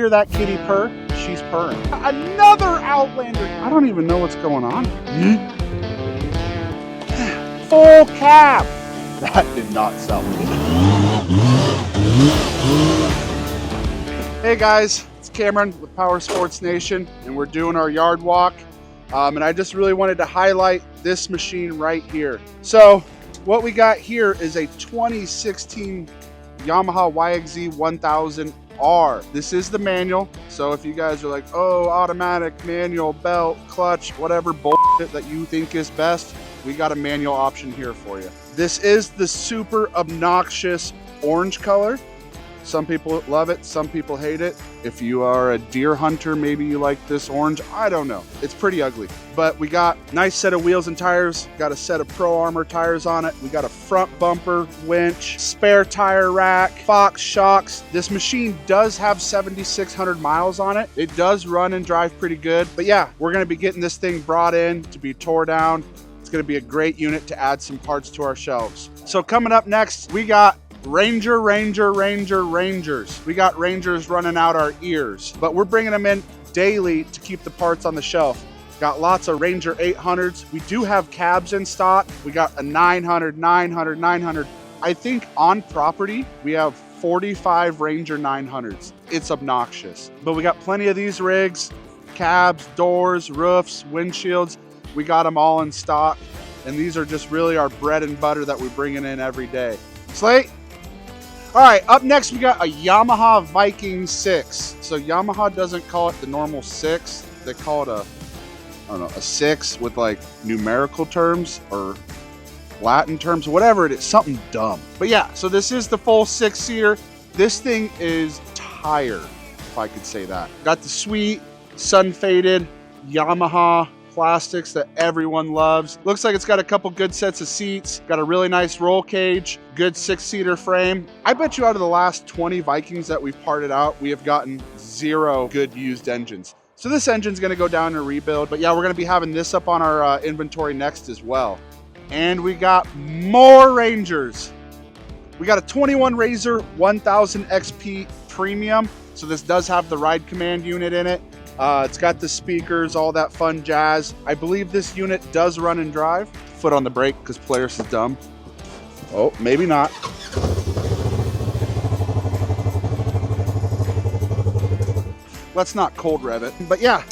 Hear that kitty purr? She's purring. Another Outlander. I don't even know what's going on. Full cab. That did not sound good. Hey guys, it's Cameron with Power Sports Nation, and we're doing our yard walk. And I just really wanted to highlight this machine right here. So what we got here is a 2016 Yamaha YXZ 1000R. This is the manual. So if you guys are like, oh, automatic, manual, belt, clutch, whatever bullshit that you think is best, we got a manual option here for you. This is the super obnoxious orange color. Some people love it, some people hate it. If you are a deer hunter, maybe you like this orange. I don't know. It's pretty ugly. But we got a nice set of wheels and tires. Got a set of Pro Armor tires on it. We got a front bumper, winch, spare tire rack, Fox shocks. This machine does have 7,600 miles on it. It does run and drive pretty good. But yeah, we're gonna be getting this thing brought in to be tore down. It's gonna be a great unit to add some parts to our shelves. So coming up next, we got Rangers. We got Rangers running out our ears, but we're bringing them in daily to keep the parts on the shelf. Got lots of Ranger 800s. We do have cabs in stock. We got a 900, 900, 900. I think on property, we have 45 Ranger 900s. It's obnoxious, but we got plenty of these rigs, cabs, doors, roofs, windshields. We got them all in stock. And these are just really our bread and butter that we're bringing in every day. Slate. All right, up next we got a Yamaha Viking 6. So Yamaha doesn't call it the normal 6. They call it a 6 with like numerical terms or Latin terms, whatever it is, something dumb. But yeah, so this is the full 6-seater. This thing is tired, if I could say that. Got the sweet sun-faded Yamaha plastics that everyone loves. Looks like it's got a couple good sets of seats, got a really nice roll cage, good 6-seater frame. I bet you out of the last 20 Vikings that we've parted out, we have gotten 0 good used engines. So this engine's gonna go down in a rebuild, but yeah, we're gonna be having this up on our inventory next as well. And we got more Rangers. We got a 21 Rzr 1000 XP Premium. So this does have the ride command unit in it. It's got the speakers, all that fun jazz. I believe this unit does run and drive. Foot on the brake because Polaris is dumb. Oh, maybe not. Let's not cold rev it. But yeah,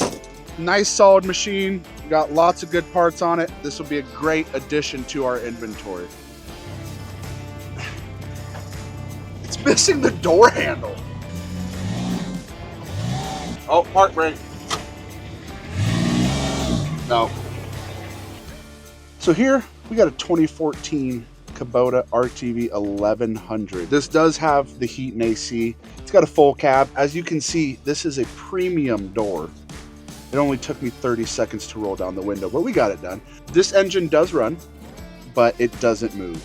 nice solid machine. Got lots of good parts on it. This will be a great addition to our inventory. It's missing the door handle. Oh, park brake. No. So here we got a 2014 Kubota RTV 1100. This does have the heat and AC. It's got a full cab. As you can see, this is a premium door. It only took me 30 seconds to roll down the window, but we got it done. This engine does run, but it doesn't move.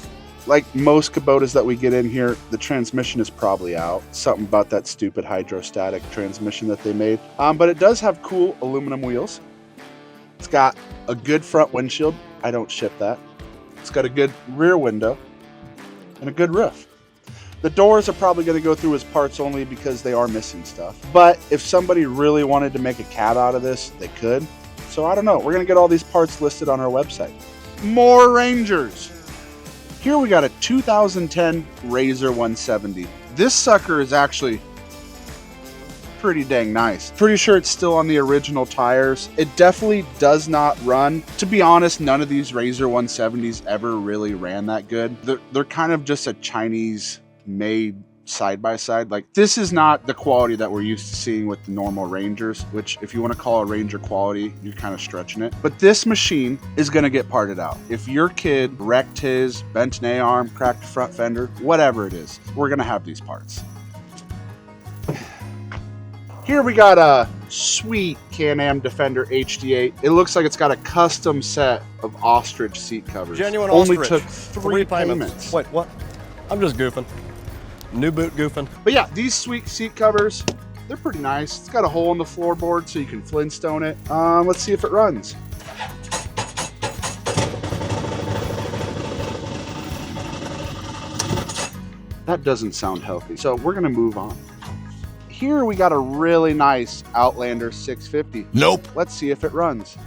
Like most Kubotas that we get in here, the transmission is probably out. Something about that stupid hydrostatic transmission that they made. But it does have cool aluminum wheels. It's got a good front windshield. I don't ship that. It's got a good rear window and a good roof. The doors are probably going to go through as parts only because they are missing stuff. But if somebody really wanted to make a cab out of this, they could. So I don't know. We're going to get all these parts listed on our website. More Rangers. Here we got a 2010 Rzr 170. This sucker is actually pretty dang nice. Pretty sure it's still on the original tires. It definitely does not run. To be honest, none of these Rzr 170s ever really ran that good. They're kind of just a Chinese made side-by-side. Like, this is not the quality that we're used to seeing with the normal Rangers, which if you want to call a Ranger quality, you're kind of stretching it. But this machine is going to get parted out. If your kid wrecked his, bent an A-arm, cracked a front fender, whatever it is, we're going to have these parts. Here we got a sweet Can-Am Defender HD8. It looks like it's got a custom set of ostrich seat covers. Genuine Only ostrich. took 3 payments. Wait, what? I'm just goofing. New boot goofing. But yeah, these sweet seat covers, they're pretty nice. It's got a hole in the floorboard so you can Flintstone it. Let's see if it runs. That doesn't sound healthy. So we're gonna move on. Here we got a really nice Outlander 650. Nope. Let's see if it runs.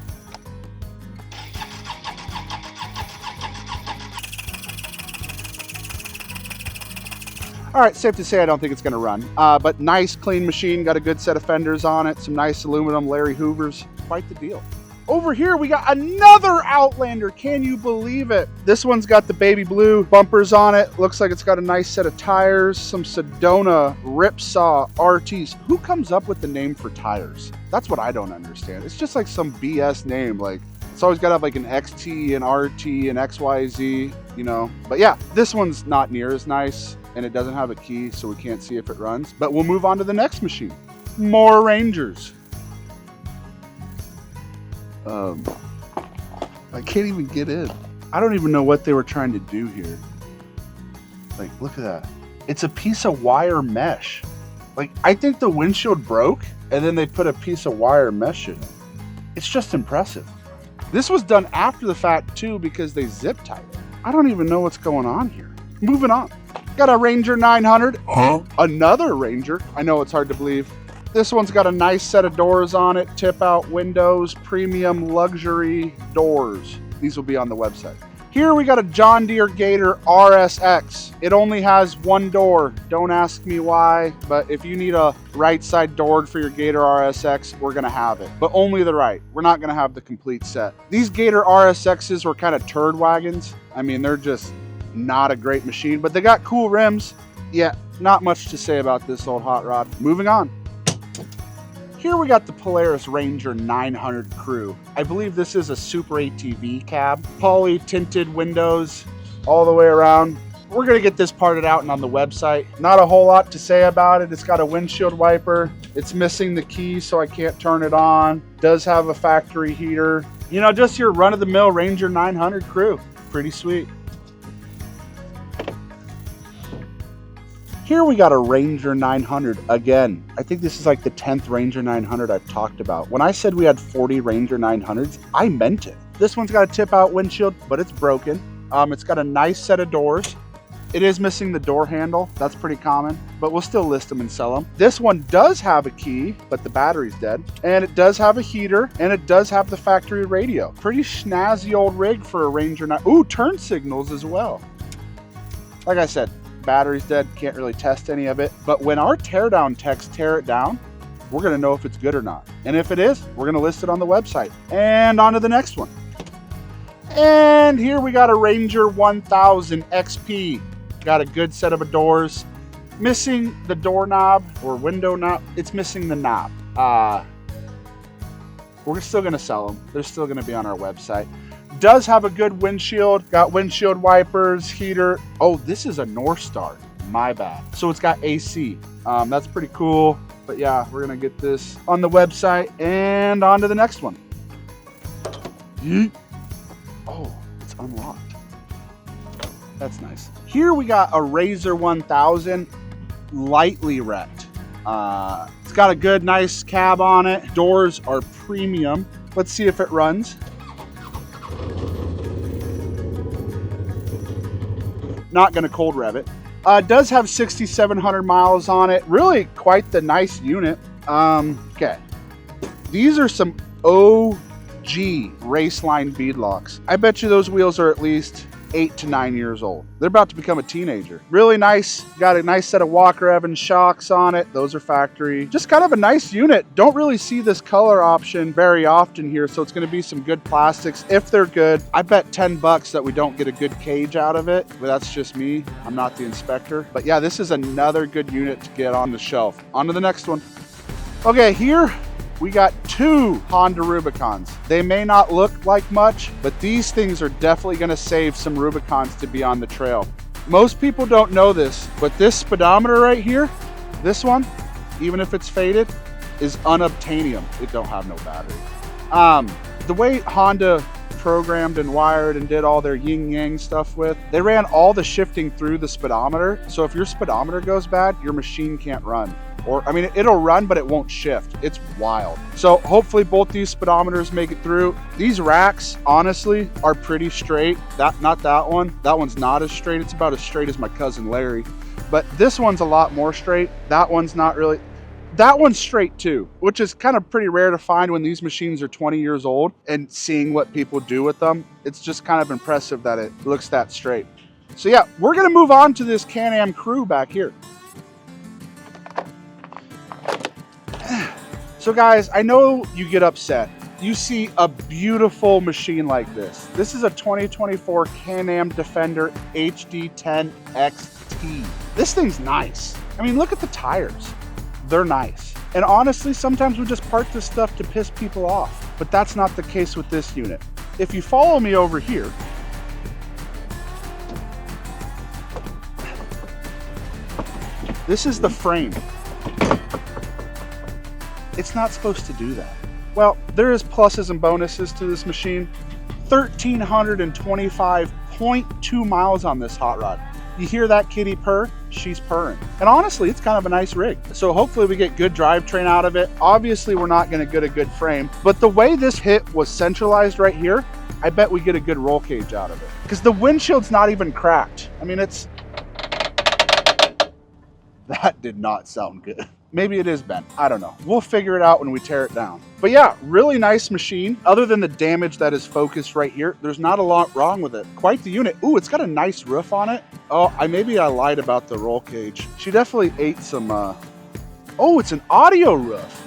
All right, safe to say I don't think it's gonna run, but nice clean machine, got a good set of fenders on it, some nice aluminum Larry Hoovers, quite the deal. Over here, we got another Outlander, can you believe it? This one's got the baby blue bumpers on it, looks like it's got a nice set of tires, some Sedona Ripsaw RTs. Who comes up with the name for tires? That's what I don't understand. It's just like some BS name, like it's always got to have like an XT, an RT, an XYZ, you know? But yeah, this one's not near as nice, and it doesn't have a key, so we can't see if it runs. But we'll move on to the next machine. More Rangers. I can't even get in. I don't even know what they were trying to do here. Like, look at that. It's a piece of wire mesh. Like, I think the windshield broke, and then they put a piece of wire mesh in it. It's just impressive. This was done after the fact, too, because they zip tied it. I don't even know what's going on here. Moving on. Got a Ranger 900. Huh? Another Ranger. I know it's hard to believe. This one's got a nice set of doors on it, tip out windows, premium luxury doors. These will be on the website. Here we got a John Deere Gator RSX. It only has one door. Don't ask me why, but if you need a right side door for your Gator RSX, we're gonna have it, but only the right. We're not gonna have the complete set. These Gator RSXs were kind of turd wagons. I mean, they're just not a great machine, but they got cool rims. Yeah, not much to say about this old hot rod. Moving on. Here we got the Polaris Ranger 900 Crew. I believe this is a Super ATV cab. Poly tinted windows all the way around. We're gonna get this parted out and on the website. Not a whole lot to say about it. It's got a windshield wiper. It's missing the key, so I can't turn it on. Does have a factory heater. You know, just your run-of-the-mill Ranger 900 Crew. Pretty sweet. Here we got a Ranger 900 again. I think this is like the 10th Ranger 900 I've talked about. When I said we had 40 Ranger 900s, I meant it. This one's got a tip out windshield, but it's broken. It's got a nice set of doors. It is missing the door handle. That's pretty common, but we'll still list them and sell them. This one does have a key, but the battery's dead. And it does have a heater, and it does have the factory radio. Pretty snazzy old rig for a Ranger 9. Ooh, turn signals as well. Like I said, battery's dead, can't really test any of it. But when our teardown techs tear it down, we're gonna know if it's good or not. And if it is, we're gonna list it on the website. And on to the next one. And here we got a Ranger 1000 XP. Got a good set of doors. Missing the doorknob or window knob. It's missing the knob. We're still gonna sell them. They're still gonna be on our website. Does have a good windshield, got windshield wipers, heater. Oh, this is a Northstar, my bad. So it's got AC. That's pretty cool. But yeah, we're gonna get this on the website and on to the next one. Yeet. Oh, it's unlocked. That's nice. Here we got a Rzr 1000 lightly wrecked. It's got a good, nice cab on it. Doors are premium. Let's see if it runs. Not gonna cold rev it. Does have 6,700 miles on it. Really quite the nice unit. Okay. These are some OG Raceline beadlocks. I bet you those wheels are at least 8 to 9 years old. They're about to become a teenager. Really nice. Got a nice set of Walker Evans shocks on it. Those are factory. Just kind of a nice unit. Don't really see this color option very often here, so it's going to be some good plastics if they're good. I bet 10 bucks that we don't get a good cage out of it, but that's just me. I'm not the inspector. But yeah, this is another good unit to get on the shelf. On to the next one. Okay, here we got 2 Honda Rubicons. They may not look like much, but these things are definitely gonna save some Rubicons to be on the trail. Most people don't know this, but this speedometer right here, this one, even if it's faded, is unobtainium. It don't have no battery. The way Honda programmed and wired and did all their yin yang stuff with, they ran all the shifting through the speedometer. So if your speedometer goes bad, your machine can't run. Or, I mean, it'll run, but it won't shift. It's wild. So hopefully both these speedometers make it through. These racks, honestly, are pretty straight. Not that one. That one's not as straight. It's about as straight as my cousin Larry. But this one's a lot more straight. That one's not really. That one's straight too, which is kind of pretty rare to find when these machines are 20 years old, and seeing what people do with them, it's just kind of impressive that it looks that straight. So yeah, we're gonna move on to this Can-Am crew back here. So guys, I know you get upset. You see a beautiful machine like this. This is a 2024 Can-Am Defender HD10 XT. This thing's nice. I mean, look at the tires. They're nice. And honestly, sometimes we just park this stuff to piss people off, but that's not the case with this unit. If you follow me over here, this is the frame. It's not supposed to do that. Well, there is pluses and bonuses to this machine. 1,325.2 miles on this hot rod. You hear that kitty purr? She's purring. And honestly, it's kind of a nice rig. So hopefully we get good drivetrain out of it. Obviously, we're not gonna get a good frame, but the way this hit was centralized right here, I bet we get a good roll cage out of it. Because the windshield's not even cracked. I mean, it's... That did not sound good. Maybe it is bent, I don't know. We'll figure it out when we tear it down. But yeah, really nice machine. Other than the damage that is focused right here, there's not a lot wrong with it. Quite the unit. Ooh, it's got a nice roof on it. Oh, maybe I lied about the roll cage. She definitely ate some, Oh, it's an audio roof.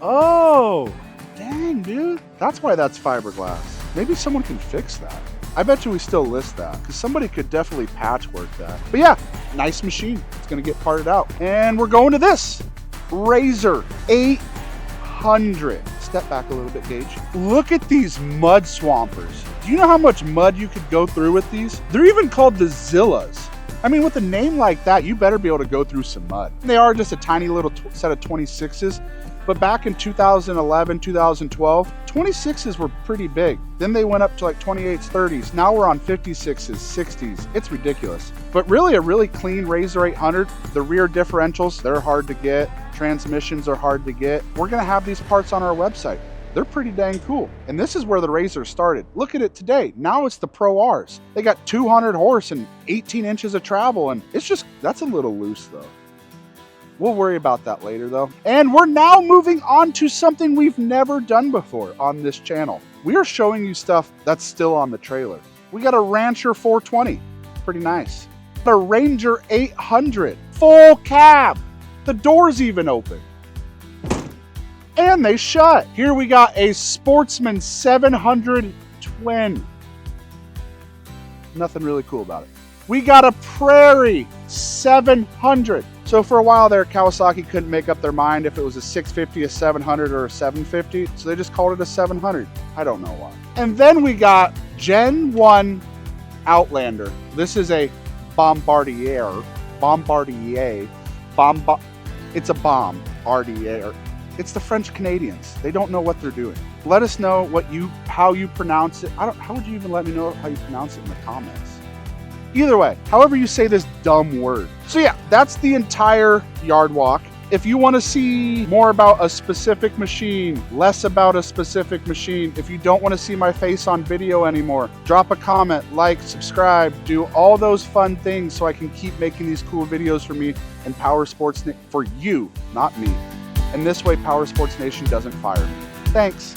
Oh, dang, dude. That's why that's fiberglass. Maybe someone can fix that. I bet you we still list that, because somebody could definitely patchwork that. But yeah, nice machine. It's gonna get parted out. And we're going to this Rzr 800. Step back a little bit, Gage. Look at these mud swampers. Do you know how much mud you could go through with these? They're even called the Zillas. I mean, with a name like that, you better be able to go through some mud. They are just a tiny little set of 26s. But back in 2011, 2012, 26s were pretty big. Then they went up to like 28s, 30s. Now we're on 56s, 60s. It's ridiculous. But really a really clean Rzr 800. The rear differentials, they're hard to get. Transmissions are hard to get. We're gonna have these parts on our website. They're pretty dang cool. And this is where the Rzr started. Look at it today. Now it's the Pro Rs. They got 200 horse and 18 inches of travel, and it's just, that's a little loose though. We'll worry about that later though. And we're now moving on to something we've never done before on this channel. We are showing you stuff that's still on the trailer. We got a Rancher 420, pretty nice. A Ranger 800, full cab. The doors even open. And they shut. Here we got a Sportsman 700 twin. Nothing really cool about it. We got a Prairie 700. So for a while there, Kawasaki couldn't make up their mind if it was a 650, a 700, or a 750. So they just called it a 700. I don't know why. And then we got Gen 1 Outlander. This is a Bombardier. It's a Bombardier. It's the French Canadians. They don't know what they're doing. Let us know how you pronounce it. How would you even let me know how you pronounce it in the comments? Either way, however you say this dumb word. So yeah, that's the entire yard walk. If you want to see more about a specific machine, less about a specific machine, if you don't want to see my face on video anymore, drop a comment, like, subscribe, do all those fun things so I can keep making these cool videos for me and Power Sports for you, not me. And this way Power Sports Nation doesn't fire me. Thanks.